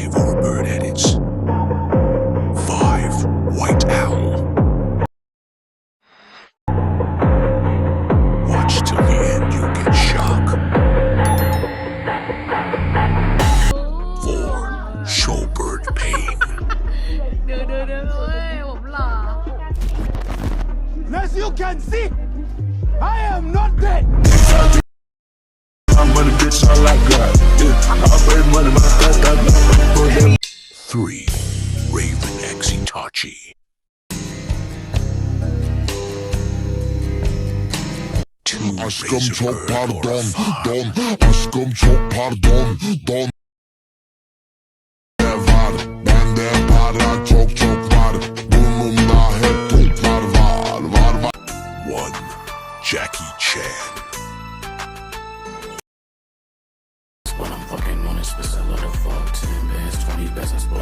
5 Warbird edits. 5 White Owl. Watch till the end, you'll get shock. 4 Showbird Pain. เดี๋ยวเอ้ยผมหล่อ As you can see, I am not dead. I'm money, bitch, I like God. Yeah, I pay money, my God. 3 Raven X Itachi. 2 Aşkım Razor çok Bird pardon, Horrify. don. Aşkım çok pardon, don. Ne var? Bende para çok var. Burnumda hep toplar var. 1 Jackie Chan. When I'm fucking on it, spits a lot of fuck. 10 bands, 20 bands, I spoil.